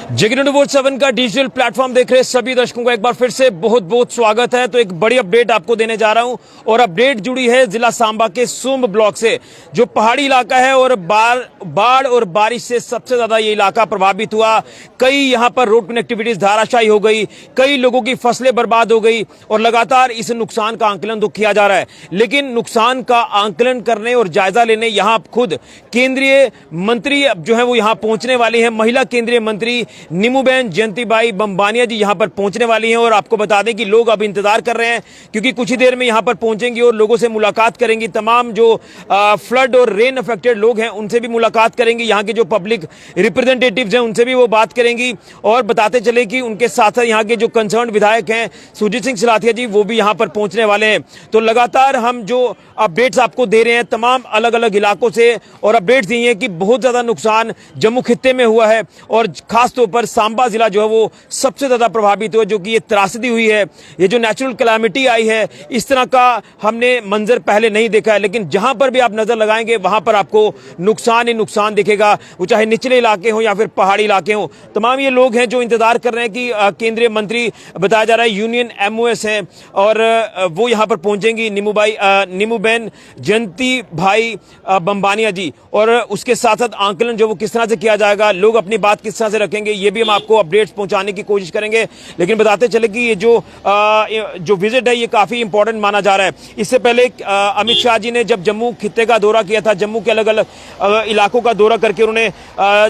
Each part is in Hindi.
JK24/7 का डिजिटल प्लेटफॉर्म देख रहे सभी दर्शकों का एक बार फिर से बहुत बहुत स्वागत है। तो एक बड़ी अपडेट आपको देने जा रहा हूं और अपडेट जुड़ी है जिला सांबा के सुम्ब ब्लॉक से, जो पहाड़ी इलाका है और बाढ़ और बारिश से सबसे ज्यादा ये इलाका प्रभावित हुआ। कई यहां पर रोड कनेक्टिविटीज धाराशायी हो गई, कई लोगों की फसलें बर्बाद हो गई और लगातार इस नुकसान का आंकलन तो किया जा रहा है। लेकिन नुकसान का आंकलन करने और जायजा लेने यहां खुद केंद्रीय मंत्री जो है वो यहां पहुंचने वाली है। महिला केंद्रीय मंत्री नीमूबेन जयंतीबाई बम्बानिया जी यहां पर पहुंचने वाली हैं और आपको बता दें कि लोग अब इंतजार कर रहे हैं क्योंकि कुछ ही देर में यहां पर पहुंचेंगी और लोगों से मुलाकात करेंगी। तमाम जो फ्लड और रेन अफेक्टेड लोग हैं उनसे भी मुलाकात करेंगी, यहां के जो पब्लिक रिप्रेजेंटेटिव्स हैं उनसे भी वो बात करेंगी और बताते चले कि उनके साथ साथ यहां के जो कंसर्न विधायक हैं सुरजीत सिंह सिलाथिया जी वो भी यहां पर पहुंचने वाले हैं। तो लगातार हम जो अपडेट्स आपको दे रहे हैं तमाम अलग अलग इलाकों से, और अपडेट्स ये है कि बहुत ज्यादा नुकसान जम्मू खित्ते में हुआ है और खासतौर पर सांबा जिला जो है वो सबसे ज्यादा प्रभावित हुआ, जो कि ये त्रासदी हुई है, ये जो नेचुरल कैलामिटी आई है, इस तरह का हमने मंजर पहले नहीं देखा है। लेकिन जहां पर भी आप नजर लगाएंगे वहां पर आपको नुकसान ही नुकसान दिखेगा, वो चाहे निचले इलाके हो या फिर पहाड़ी इलाके हो। तमाम ये लोग हैं जो इंतजार कर रहे हैं कि केंद्रीय मंत्री बताया जा रहा है यूनियन MOS हैं और वो यहां पर पहुंचेंगी, नीमूबेन जयंती भाई बम्बानिया जी, और उसके साथ साथ आंकलन जो वो किस तरह से किया जाएगा, लोग अपनी बात किस तरह से रखेंगे, ये भी हम आपको अपडेट्स पहुंचाने की कोशिश करेंगे। लेकिन बताते चले कि ये जो विजिट है ये काफी इंपॉर्टेंट माना जा रहा है। इससे पहले अमित शाह जी ने जब जम्मू खित्ते का दौरा किया था, जम्मू के अलग अलग इलाकों का दौरा करके उन्होंने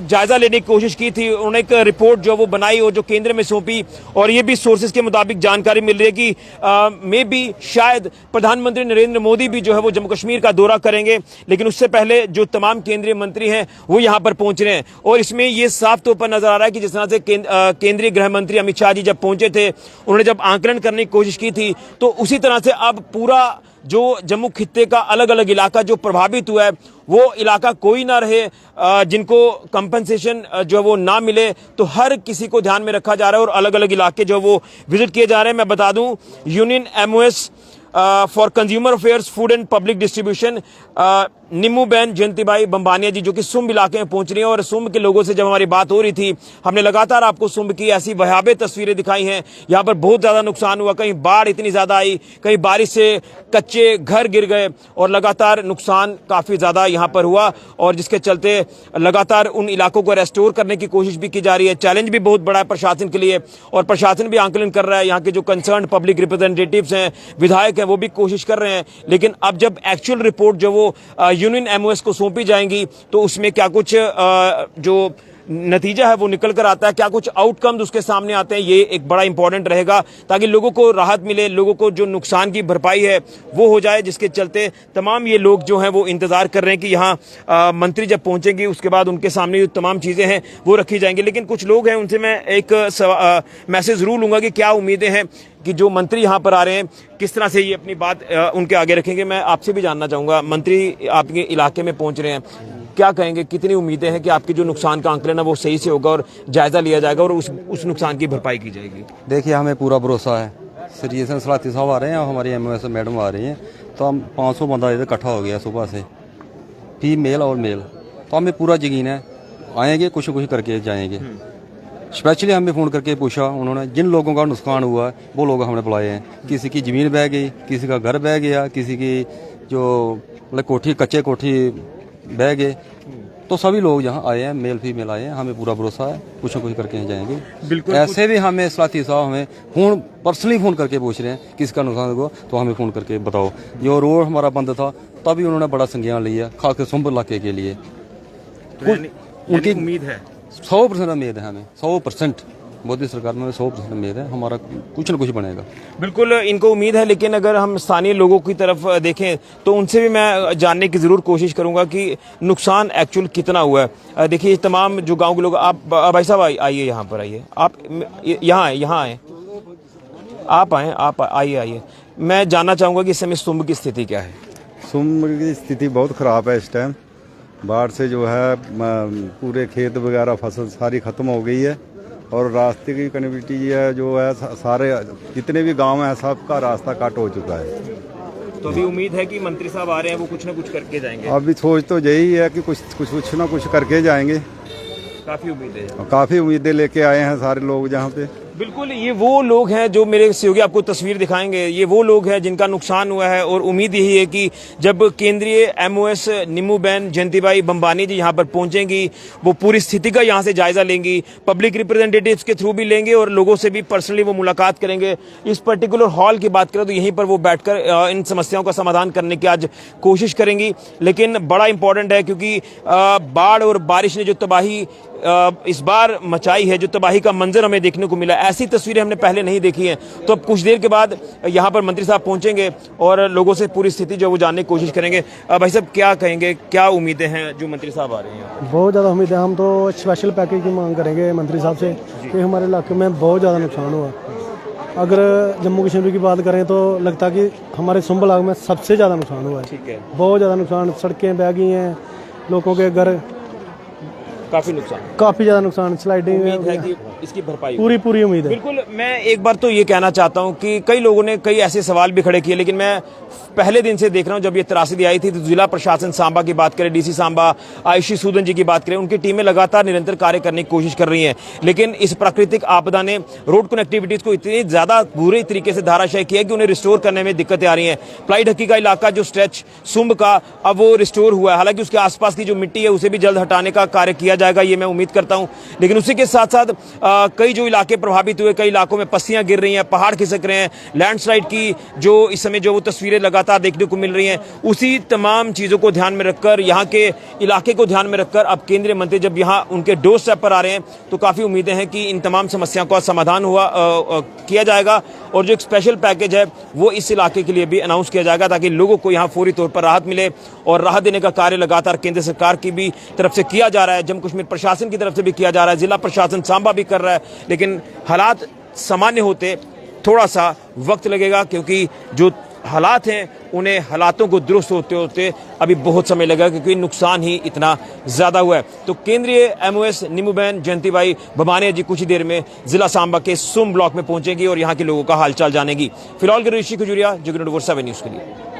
जायजा लेने की कोशिश की थी। उन्होंने एक रिपोर्ट जो वो बनाई और जो केंद्र में सौंपी, और ये भी सोर्सेज के मुताबिक जानकारी मिल रही है कि मे बी शायद प्रधानमंत्री नरेंद्र मोदी भी जो है वो जम्मू कश्मीर का दौरा करेंगे। लेकिन उससे पहले जो तमाम केंद्रीय मंत्री हैं वो यहां पर पहुंच रहे हैं और इसमें ये साफ तौर पर नजर आ रहा है कि जिस तरह से केंद्रीय गृह मंत्री अमित शाह जी जब पहुंचे थे, उन्होंने जब आंकलन करने की कोशिश की थी, तो उसी तरह से अब पूरा जो जम्मू खित्ते का अलग अलग इलाका जो प्रभावित हुआ है वो इलाका कोई ना रहे जिनको कंपनसेशन जो है वो ना मिले, तो हर किसी को ध्यान में रखा जा रहा है और अलग अलग इलाके जो वो विजिट किए जा रहे हैं। मैं बता दूं union MOS for consumer affairs food and public distribution Nimuben Jayantibhai Bambhaniya ji जो कि सुम्ब इलाके में पहुंच रही हैं, और सुम्ब के लोगों से जब हमारी बात हो रही थी हमने लगातार आपको सुम्ब की ऐसी भयावह तस्वीरें दिखाई हैं। यहां पर बहुत ज्यादा नुकसान हुआ, कहीं बाढ़ इतनी ज्यादा आई, कहीं बारिश से कच्चे घर गिर गए और लगातार नुकसान काफी ज्यादा यहां पर हुआ, और जिसके चलते लगातार उन इलाकों को रेस्टोर करने की कोशिश भी की जा रही है। चैलेंज भी बहुत बड़ा है प्रशासन के लिए और प्रशासन भी आंकलन कर रहा है, यहाँ के जो कंसर्न पब्लिक रिप्रेजेंटेटिव्स हैं, विधायक हैं, वो भी कोशिश कर रहे हैं। लेकिन अब जब एक्चुअल रिपोर्ट जो वो यूनियन MOS को सौंपी जाएंगी तो उसमें क्या कुछ जो नतीजा है वो निकल कर आता है, क्या कुछ आउटकम्स उसके सामने आते हैं, ये एक बड़ा इंपॉर्टेंट रहेगा ताकि लोगों को राहत मिले, लोगों को जो नुकसान की भरपाई है वो हो जाए। जिसके चलते तमाम ये लोग जो हैं वो इंतजार कर रहे हैं कि यहाँ मंत्री जब पहुंचेंगे उसके बाद उनके सामने जो तमाम चीजें हैं वो रखी जाएंगी। लेकिन कुछ लोग हैं उनसे मैं एक मैसेज जरूर लूंगा कि क्या उम्मीदें हैं कि जो मंत्री यहाँ पर आ रहे हैं किस तरह से ये अपनी बात उनके आगे रखेंगे। मैं आपसे भी जानना चाहूंगा, मंत्री आपके इलाके में पहुंच रहे हैं, क्या कहेंगे, कितनी उम्मीदें हैं कि आपके जो नुकसान का आंकलन है वो सही से होगा और जायजा लिया जाएगा और उस नुकसान की भरपाई की जाएगी? देखिए, हमें पूरा भरोसा है। सुरजीत सिंह सिलाथिया साहब आ रहे हैं और हमारी MOS मैडम आ रही हैं, तो हम 500 बंदा इधर इकट्ठा हो गया सुबह से, फीमेल और मेल, तो हमें पूरा यकीन है आएंगे, कुछ कुछ करके जाएंगे। स्पेशली हमें फ़ोन करके पूछा उन्होंने, जिन लोगों का नुकसान हुआ वो लोग हमने बुलाए हैं। किसी की ज़मीन बह गई, किसी का घर बह गया, किसी की जो मतलब कोठी कच्चे कोठी बह गए, तो सभी लोग यहाँ आए हैं, मेल फीमेल आए हैं। हमें पूरा भरोसा है कुछ न कुछ करके जाएंगे। बिल्कुल। ऐसे भी हमें सिलाथिया साहब हमें पर्सनली फ़ोन करके पूछ रहे हैं किसका नुकसान हुआ, तो हमें फ़ोन करके बताओ। जो रोड हमारा बंद था तभी उन्होंने बड़ा संज्ञान लिया, खासकर सुम्ब इलाके के लिए। उनकी उम्मीद है, 100% उम्मीद है हमें, 100% मोदी सरकार में 100% उम्मीद है हमारा कुछ न कुछ बनेगा। बिल्कुल इनको उम्मीद है। लेकिन अगर हम स्थानीय लोगों की तरफ देखें तो उनसे भी मैं जानने की जरूर कोशिश करूंगा कि नुकसान एक्चुअल कितना हुआ है। देखिए तमाम जो गांव के लोग, आप भाई साहब आइए, यहाँ पर आइए, आप यहाँ आए, आप आए, आप आइए। मैं जानना चाहूंगा कि इस समय सुम्ब की स्थिति क्या है? सुम्ब की स्थिति बहुत खराब है इस टाइम। बाढ़ से जो है पूरे खेत वगैरह फसल सारी खत्म हो गई है और रास्ते की कनेक्टिविटी है जो है सारे जितने भी गांव हैं सबका रास्ता कट हो चुका है। तो अभी उम्मीद है कि मंत्री साहब आ रहे हैं, वो कुछ ना कुछ करके जाएंगे। अभी सोच तो यही है कि कुछ ना कुछ करके जाएंगे। काफी उम्मीद है। काफ़ी उम्मीदें लेके आए हैं सारे लोग जहाँ पे। बिल्कुल, ये वो लोग हैं जो मेरे सहयोगी आपको तस्वीर दिखाएंगे, ये वो लोग हैं जिनका नुकसान हुआ है और उम्मीद यही है कि जब केंद्रीय एमओएस नीमूबेन जयंतीबाई बंबानी जी यहाँ पर पहुंचेंगी, वो पूरी स्थिति का यहाँ से जायजा लेंगी, पब्लिक रिप्रेजेंटेटिव्स के थ्रू भी लेंगे और लोगों से भी पर्सनली वो मुलाकात करेंगे। इस पर्टिकुलर हॉल की बात करें तो यहीं पर वो बैठकर इन समस्याओं का समाधान करने की आज कोशिश करेंगी। लेकिन बड़ा इंपॉर्टेंट है क्योंकि बाढ़ और बारिश ने जो तबाही इस बार मचाई है, जो तबाही का मंजर हमें देखने को मिला, ऐसी तस्वीरें हमने पहले नहीं देखी हैं। तो अब कुछ देर के बाद यहाँ पर मंत्री साहब पहुंचेंगे और लोगों से पूरी स्थिति जो वो जानने की कोशिश करेंगे। भाई साहब क्या कहेंगे, क्या उम्मीदें हैं जो मंत्री साहब आ रहे हैं? बहुत ज़्यादा उम्मीद है। हम तो स्पेशल पैकेज की मांग करेंगे मंत्री साहब से कि हमारे इलाके में बहुत ज़्यादा नुकसान हुआ। अगर जम्मू कश्मीर की बात करें तो लगता कि हमारे सुंब ब्लॉक में सबसे ज़्यादा नुकसान हुआ है। ठीक है, बहुत ज़्यादा नुकसान, सड़कें बह गई हैं, लोगों के घर काफी नुकसान, काफ़ी ज़्यादा नुकसान, स्लाइडिंग उम्मीद है कि इसकी भरपाई पूरी उम्मीद है। बिल्कुल। मैं एक बार तो ये कहना चाहता हूं कि कई लोगों ने कई ऐसे सवाल भी खड़े किए, लेकिन मैं पहले दिन से देख रहा हूं जब ये त्रासदी आई थी तो जिला प्रशासन सांबा की बात करें, डीसी सांबा आयुषी सूदन जी की बात करें, उनकी टीमें लगातार निरंतर कार्य करने की कोशिश कर रही हैं। लेकिन इस प्राकृतिक आपदा ने रोड कनेक्टिविटीज को इतनी ज्यादा बुरे तरीके से धाराशायी किया कि उन्हें रिस्टोर करने में दिक्कतें आ रही हैं। प्लाई ढक्की का इलाका जो स्ट्रेच सुंब का, अब वो रिस्टोर हुआ है। हालांकि उसके आसपास की जो मिट्टी है उसे भी जल्द हटाने का कार्य किया जाएगा, ये मैं उम्मीद करता हूं। लेकिन उसी के साथ साथ कई जो इलाके प्रभावित हुए, कई इलाकों में पस्सियां गिर रही हैं, पहाड़ खिसक रहे हैं, लैंडस्लाइड की जो इस समय जो वो तस्वीरें लगातार देखने को मिल रही हैं, उसी तमाम चीजों को ध्यान में रखकर, यहाँ के इलाके को ध्यान में रखकर अब केंद्रीय मंत्री जब यहाँ उनके डोर स्टेप पर आ रहे हैं तो काफी उम्मीदें हैं कि इन तमाम समस्याओं का समाधान किया जाएगा और जो एक स्पेशल पैकेज है वो इस इलाके के लिए भी अनाउंस किया जाएगा ताकि लोगों को यहाँ फौरी तौर पर राहत मिले। और राहत देने का कार्य लगातार केंद्र सरकार की भी तरफ से किया जा रहा है, जम्मू कश्मीर प्रशासन की तरफ से भी किया जा रहा है, जिला प्रशासन सांबा भी कर रहा है। लेकिन हालात सामान्य होते थोड़ा सा वक्त लगेगा क्योंकि जो हालात हैं उन्हें हालातों को दुरुस्त होते होते अभी बहुत समय लगेगा क्योंकि नुकसान ही इतना ज्यादा हुआ है। तो केंद्रीय एमओएस नीमूबेन जयंतीबाई बंबानी जी कुछ ही देर में जिला सांबा के सुम ब्लॉक में पहुंचेगी और यहां के लोगों का हालचाल जानेगी। फिलहाल के ऋषि खजूरिया, जगन्नाथ 7 न्यूज के लिए।